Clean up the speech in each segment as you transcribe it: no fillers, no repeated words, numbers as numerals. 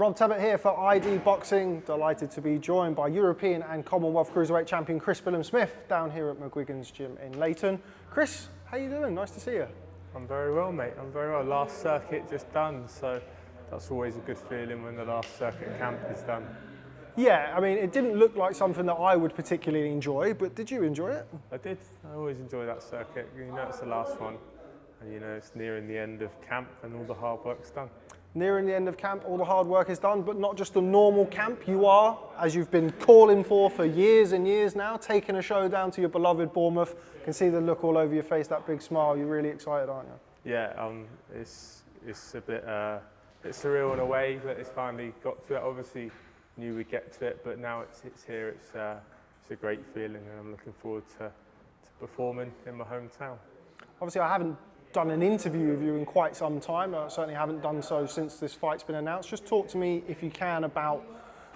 Rob Tebbutt here for ID Boxing. Delighted to be joined by European and Commonwealth Cruiserweight champion Chris Billam-Smith down here at McGuigan's gym in Leighton. Chris, how you doing? Nice to see you. I'm very well, mate. I'm very well. Last circuit just done, so that's always a good feeling when the last circuit camp is done. Yeah, I mean, it didn't look like something that I would particularly enjoy, but did you enjoy it? I did. I always enjoy that circuit. You know it's the last one, and you know it's nearing the end of camp and all the hard work's done. Nearing the end of camp, all the hard work is done, but not just a normal camp. You are, as you've been calling for years and years now, taking a show down to your beloved Bournemouth. You can see the look all over your face, that big smile. You're really excited, aren't you? Yeah, it's a bit surreal in a way that it's finally got to it. Obviously, knew we'd get to it, but now it's here. It's a great feeling, and I'm looking forward to performing in my hometown. Obviously, I haven't done an interview with you in quite some time. I certainly haven't done so since this fight's been announced. Just talk to me, if you can, about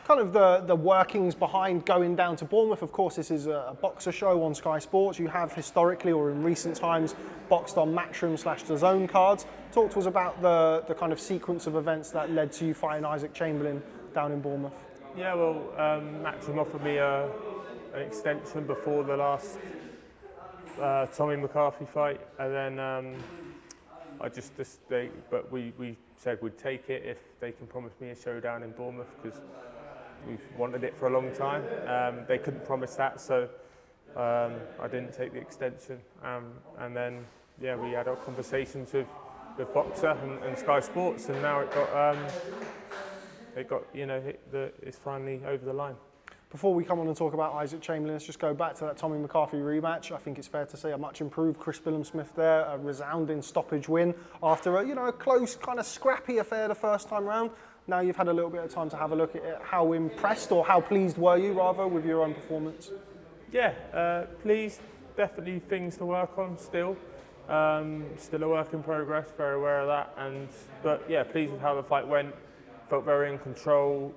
kind of the workings behind going down to Bournemouth. Of course, this is a boxer show on Sky Sports. You have historically, or in recent times, boxed on Matchroom/DAZN cards. Talk to us about the kind of sequence of events that led to you fighting Isaac Chamberlain down in Bournemouth. Yeah, well, Matchroom offered me an extension before the last Tommy McCarthy fight, and then but we said we'd take it if they can promise me a showdown in Bournemouth, because we've wanted it for a long time. They couldn't promise that, so I didn't take the extension. And then yeah, we had our conversations with Boxer and Sky Sports, and now it's finally over the line. Before we come on and talk about Isaac Chamberlain, let's just go back to that Tommy McCarthy rematch. I think it's fair to say a much improved Chris Billam-Smith there, a resounding stoppage win after a close, kind of scrappy affair the first time round. Now you've had a little bit of time to have a look at it. How impressed, or how pleased were you rather, with your own performance? Yeah, pleased. Definitely things to work on still. Still a work in progress. Very aware of that. But yeah, pleased with how the fight went. Felt very in control.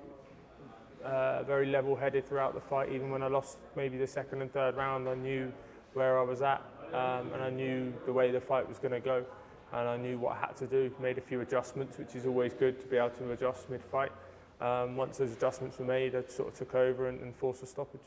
Very level-headed throughout the fight. Even when I lost maybe the second and third round, I knew where I was at, and I knew the way the fight was going to go, and I knew what I had to do. Made a few adjustments, which is always good to be able to adjust mid-fight. Once those adjustments were made, I sort of took over and forced a stoppage.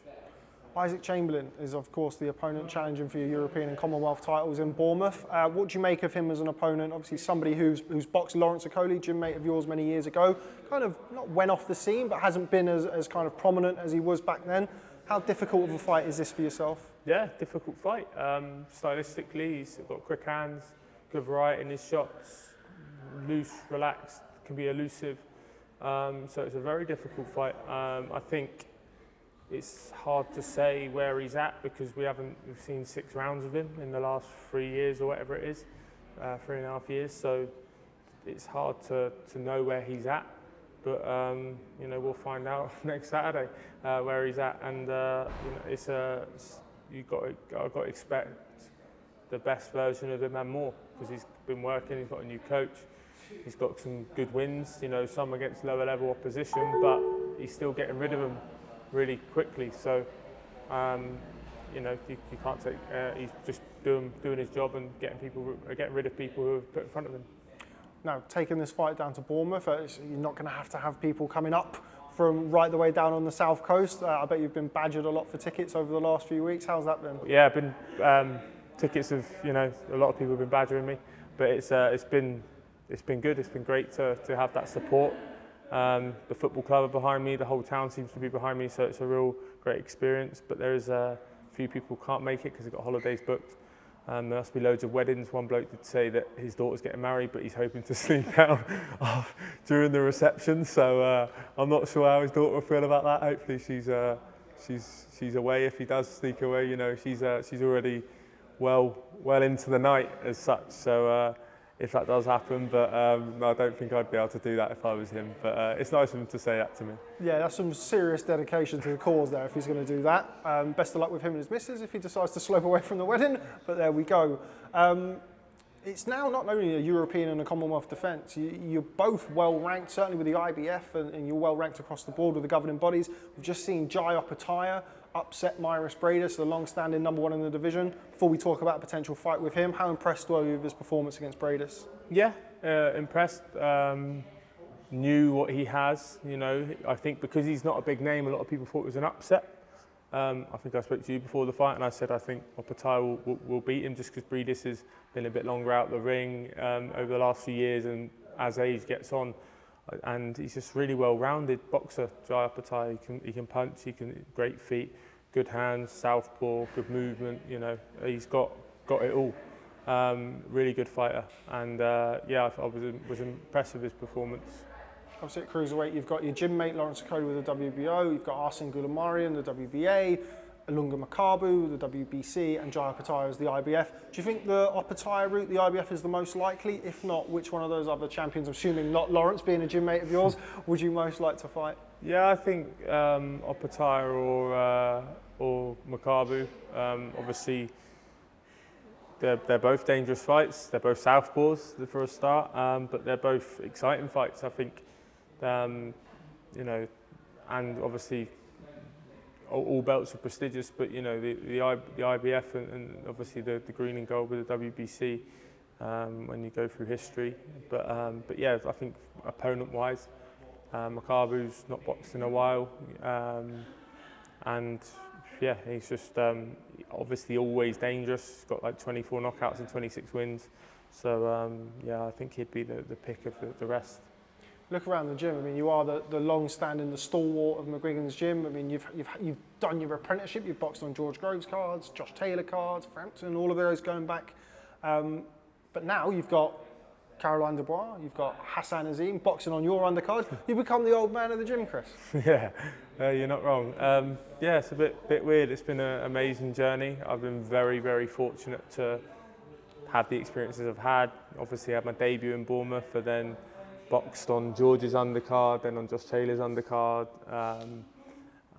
Isaac Chamberlain is, of course, the opponent challenging for your European and Commonwealth titles in Bournemouth. What do you make of him as an opponent? Obviously, somebody who's boxed Lawrence Okoli, gym mate of yours many years ago, kind of not went off the scene, but hasn't been as kind of prominent as he was back then. How difficult of a fight is this for yourself? Yeah, difficult fight. Stylistically, he's got quick hands, good variety in his shots, loose, relaxed, can be elusive. So it's a very difficult fight. I think it's hard to say where he's at, because we've seen 6 rounds of him in the last 3 years or whatever it is, 3.5 years. So it's hard to know where he's at, but we'll find out next Saturday where he's at. And I've got to expect the best version of him and more, because he's been working. He's got a new coach. He's got some good wins. Some against lower level opposition, but he's still getting rid of them really quickly. So you can't take. He's just doing his job and getting rid of people who have put in front of him. Now, taking this fight down to Bournemouth, you're not going to have people coming up from right the way down on the south coast. I bet you've been badgered a lot for tickets over the last few weeks. How's that been? Yeah, I've been tickets have a lot of people have been badgering me, but it's been good. It's been great to have that support. The football club are behind me, the whole town seems to be behind me, so it's a real great experience. But there's a few people who can't make it because they've got holidays booked. There must be loads of weddings. One bloke did say that his daughter's getting married, but he's hoping to sneak out during the reception. So I'm not sure how his daughter will feel about that. Hopefully she's away. If he does sneak away, she's already well into the night as such. So if that does happen, but I don't think I'd be able to do that if I was him. But it's nice of him to say that to me. Yeah, that's some serious dedication to the cause there if he's going to do that. Best of luck with him and his missus if he decides to slope away from the wedding, but there we go. It's now not only a European and a Commonwealth defence, you're both well ranked, certainly with the IBF, and you're well ranked across the board with the governing bodies. We've just seen Opetaia upset Mairis, Briedis, the long-standing #1 in the division. Before we talk about a potential fight with him, how impressed were you with his performance against Briedis? Yeah, impressed. knew what he has. You know, I think because he's not a big name, a lot of people thought it was an upset. I think I spoke to you before the fight, and I said I think Opetaia will beat him just because Briedis has been a bit longer out the ring over the last few years, and as age gets on, and he's just really well-rounded boxer. Jai Opetaia, he can punch, he can great feet, good hands, southpaw, good movement. You know, he's got it all. Really good fighter, and yeah, I was impressed with his performance. Obviously at cruiserweight, you've got your gym mate Lawrence Okoda with the WBO, you've got Arsene Goulamarian, the WBA, Ilunga Makabu, the WBC, and Jai Opetaia as the IBF. Do you think the Opetaia route, the IBF, is the most likely? If not, which one of those other champions, I'm assuming not Lawrence being a gym mate of yours, would you most like to fight? Yeah, I think Opetaia or Makabu. Obviously, they're both dangerous fights. They're both southpaws for a start, but they're both exciting fights. I think, you know, and obviously all belts are prestigious. But you know, the IBF and obviously the green and gold with the WBC when you go through history. But yeah, I think opponent-wise, Makabu's not boxed in a while, and yeah, he's just obviously always dangerous. He's got like 24 knockouts and 26 wins. So yeah, I think he'd be the pick of the rest. Look around the gym. I mean, you are the long-standing, the stalwart of McGuigan's gym. I mean, you've done your apprenticeship. You've boxed on George Groves cards, Josh Taylor cards, Frampton, all of those going back. But now you've got Caroline Dubois, you've got Hassan Azim boxing on your undercard. You've become the old man of the gym, Chris. Yeah, you're not wrong. Yeah, it's a bit weird. It's been an amazing journey. I've been very, very fortunate to have the experiences I've had. Obviously, I had my debut in Bournemouth, but then boxed on George's undercard, then on Josh Taylor's undercard,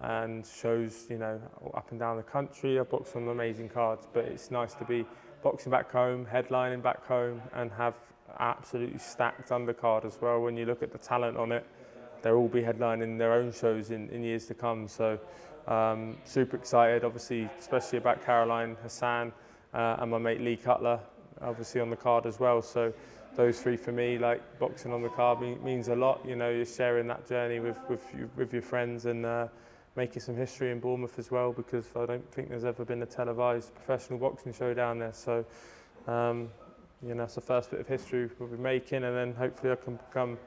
and shows, you know, up and down the country. I've boxed on amazing cards, but it's nice to be boxing back home, headlining back home, and have absolutely stacked undercard as well. When you look at the talent on it, they'll all be headlining their own shows in years to come. So super excited, obviously, especially about Caroline, Hassan, and my mate Lee Cutler, obviously on the card as well. So those three for me, like boxing on the card means a lot. You know, you're sharing that journey with your friends, and making some history in Bournemouth as well, because I don't think there's ever been a televised professional boxing show down there. So you know, it's the first bit of history we'll be making, and then hopefully I can become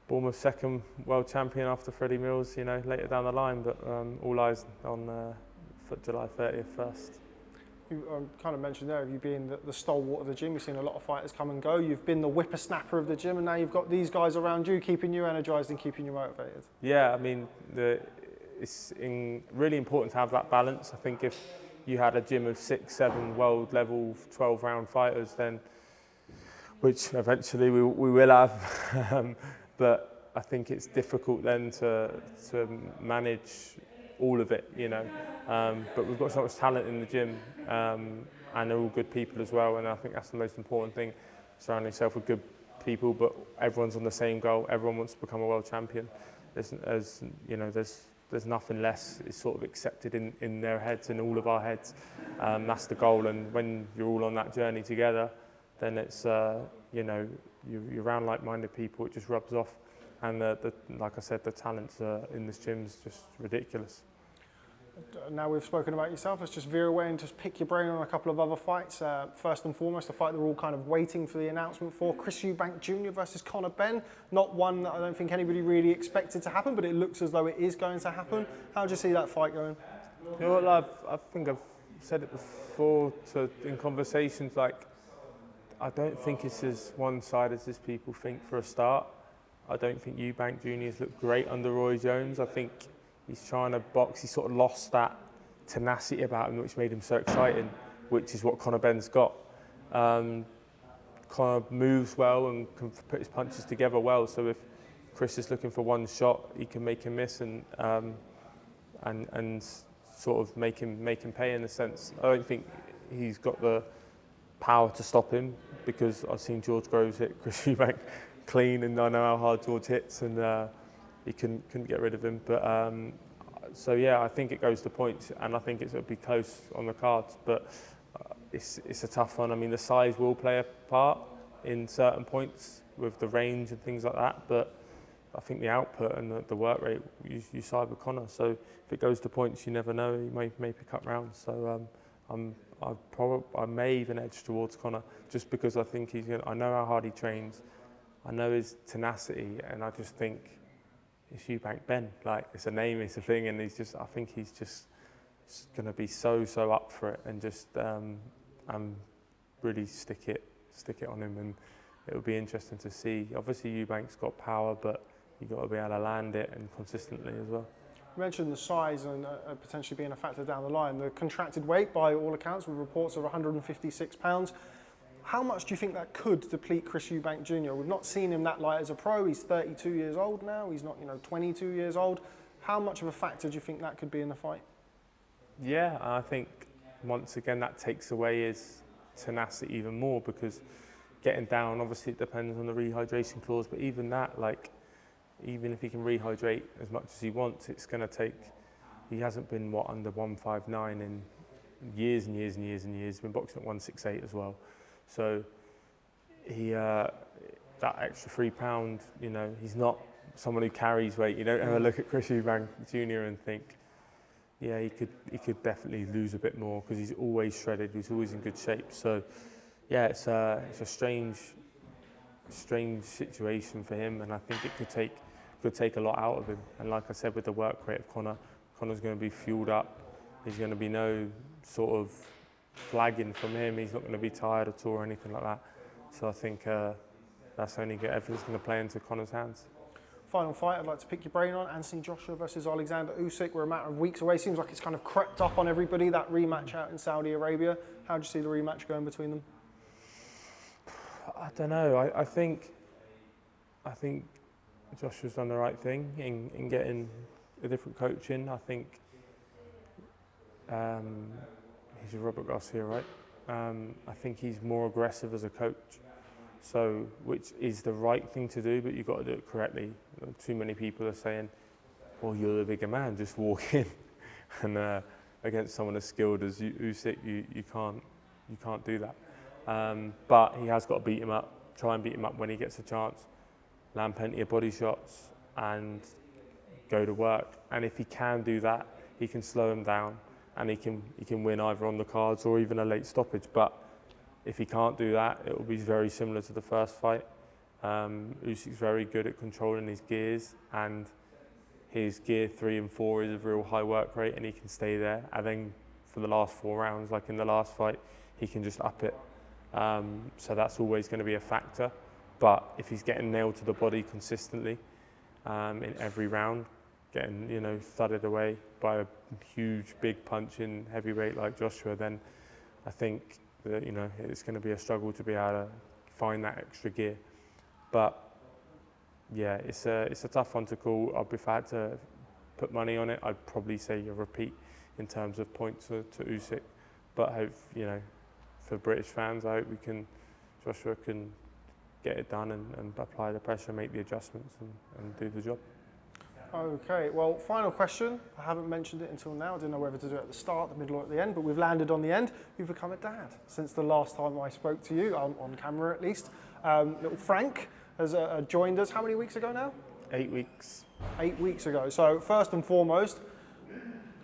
Bournemouth's second world champion after Freddie Mills, you know, later down the line. But all eyes on July 30th first. You kind of mentioned there, you being the stalwart of the gym. You've seen a lot of fighters come and go. You've been the whippersnapper of the gym, and now you've got these guys around you, keeping you energised and keeping you motivated. Yeah, I mean, it's really important to have that balance. I think if you had a gym of 6, 7 world level 12-round fighters, then, which eventually we will have, but I think it's difficult then to manage all of it, you know. But we've got so much talent in the gym, and they're all good people as well, and I think that's the most important thing, surrounding yourself with good people, but everyone's on the same goal. Everyone wants to become a world champion. There's nothing less. It's sort of accepted in their heads, in all of our heads. That's the goal, and when you're all on that journey together, then it's, you know, you're around like-minded people. It just rubs off, and like I said, the talent in this gym is just ridiculous. Now we've spoken about yourself, let's just veer away and just pick your brain on a couple of other fights. First and foremost, the fight they're all kind of waiting for the announcement for, Chris Billam-Smith Jr. versus Conor Benn. Not one that I don't think anybody really expected to happen, but it looks as though it is going to happen. How do you see that fight going? You know what, I think I've said it before in conversations, like, I don't think it's as one-sided as people think for a start. I don't think Eubank Jr. has looked great under Roy Jones. I think he's trying to box. He sort of lost that tenacity about him, which made him so exciting, which is what Conor Benn's got. Conor moves well and can put his punches together well. So if Chris is looking for one shot, he can make him miss and sort of make him pay in a sense. I don't think he's got the power to stop him, because I've seen George Groves hit Chris Billam-Smith clean, and I know how hard George hits, and he couldn't get rid of him. But so yeah, I think it goes to points, and I think it'll be close on the cards. But it's a tough one. I mean, the size will play a part in certain points with the range and things like that. But I think the output and the work rate, you side with Conor. So if it goes to points, you never know. He may pick up rounds. So I may even edge towards Conor, just because I think I know how hard he trains. I know his tenacity, and I just think it's Eubank Ben. Like, it's a name, it's a thing, and I think he's just going to be so up for it, and just really stick it on him. And it'll be interesting to see. Obviously, Eubank's got power, but you've got to be able to land it and consistently as well. You mentioned the size and potentially being a factor down the line. The contracted weight, by all accounts, with reports of 156 pounds. How much do you think that could deplete Chris Eubank Jr.? We've not seen him that light as a pro. He's 32 years old now. He's not, 22 years old. How much of a factor do you think that could be in the fight? Yeah, I think once again that takes away his tenacity even more, because getting down, obviously it depends on the rehydration clause, but even that, like, even if he can rehydrate as much as he wants, it's going to take, he hasn't been under 159 in years and years and years and years. He's been boxing at 168 as well. So he, that extra £3, he's not someone who carries weight. You don't ever look at Chris Billam-Smith Jr. and think, yeah, he could definitely lose a bit more, because he's always shredded, he's always in good shape. So yeah, it's a strange situation for him, and I think it could take a lot out of him. And like I said, with the work rate of Conor's going to be fueled up. There's going to be no sort of flagging from him. He's not going to be tired at all or anything like that. So I think that's only good. Everything's going to play into Conor's hands. Final fight I'd like to pick your brain on, Anthony Joshua versus Alexander Usyk. We're a matter of weeks away. Seems like it's kind of crept up on everybody, that rematch out in Saudi Arabia. How do you see the rematch going between them? I don't know. I think Joshua's done the right thing in getting a different coach in. I think he's a Robert Garcia, right? I think he's more aggressive as a coach, so which is the right thing to do, but you've got to do it correctly. Too many people are saying, well, you're the bigger man, just walk in. And against someone as skilled as Usyk, you can't do that. But he has got to beat him up, try and beat him up when he gets a chance, land plenty of body shots and go to work. And if he can do that, he can slow him down, and he can win either on the cards or even a late stoppage. But if he can't do that, it will be very similar to the first fight. Usyk's very good at controlling his gears, and his gear 3 and 4 is a real high work rate, and he can stay there. And then for the last 4 rounds, like in the last fight, he can just up it. So that's always going to be a factor. But if he's getting nailed to the body consistently in every round, getting thudded away by a huge big punch in heavyweight like Joshua, then I think that it's going to be a struggle to be able to find that extra gear. But yeah, it's a tough one to call. If I had to put money on it, I'd probably say a repeat in terms of points to Usyk. But I hope for British fans, I hope Joshua can get it done and apply the pressure, make the adjustments and do the job. Okay, well, final question. I haven't mentioned it until now. I didn't know whether to do it at the start, the middle, or at the end, but we've landed on the end. You've become a dad since the last time I spoke to you, on camera at least. Little Frank has joined us. How many weeks ago now? 8 weeks. 8 weeks ago. So first and foremost,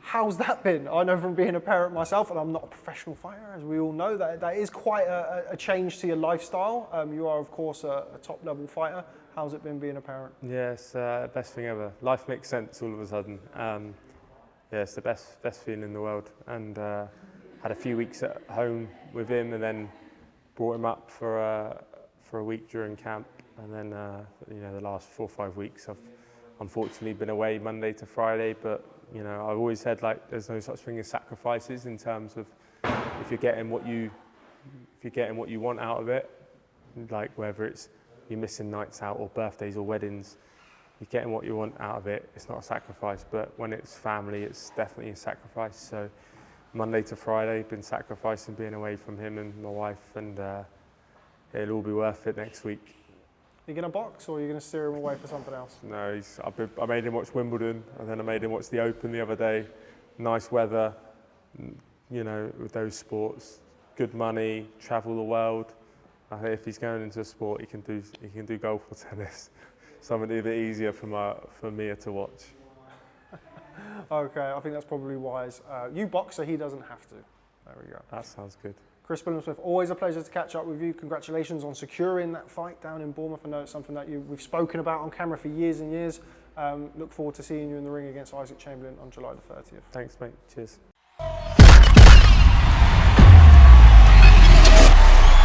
how's that been? I know from being a parent myself, and I'm not a professional fighter, as we all know, that is quite a change to your lifestyle. You are, of course, a top-level fighter. How's it been being a parent? Yeah, it's best thing ever. Life makes sense all of a sudden. Yeah, it's the best feeling in the world. And had a few weeks at home with him, and then brought him up for a week during camp. And then the last 4 or 5 weeks, I've unfortunately been away Monday to Friday. But I've always said, like, there's no such thing as sacrifices in terms of if you're getting what you want out of it, like whether it's you're missing nights out or birthdays or weddings, you're getting what you want out of it. It's not a sacrifice, but when it's family, it's definitely a sacrifice. So Monday to Friday, been sacrificing being away from him and my wife, and it'll all be worth it next week. Are you going to box, or are you going to steer him away for something else? No, I made him watch Wimbledon, and then I made him watch the Open the other day. Nice weather, with those sports, good money, travel the world. I think if he's going into a sport, he can do golf or tennis. something a bit easier for Mia to watch. Okay, I think that's probably wise. You box, so he doesn't have to. There we go. That sounds good. Chris Billam-Smith, always a pleasure to catch up with you. Congratulations on securing that fight down in Bournemouth. I know it's something that we've spoken about on camera for years and years. Look forward to seeing you in the ring against Isaac Chamberlain on July the 30th. Thanks, mate. Cheers.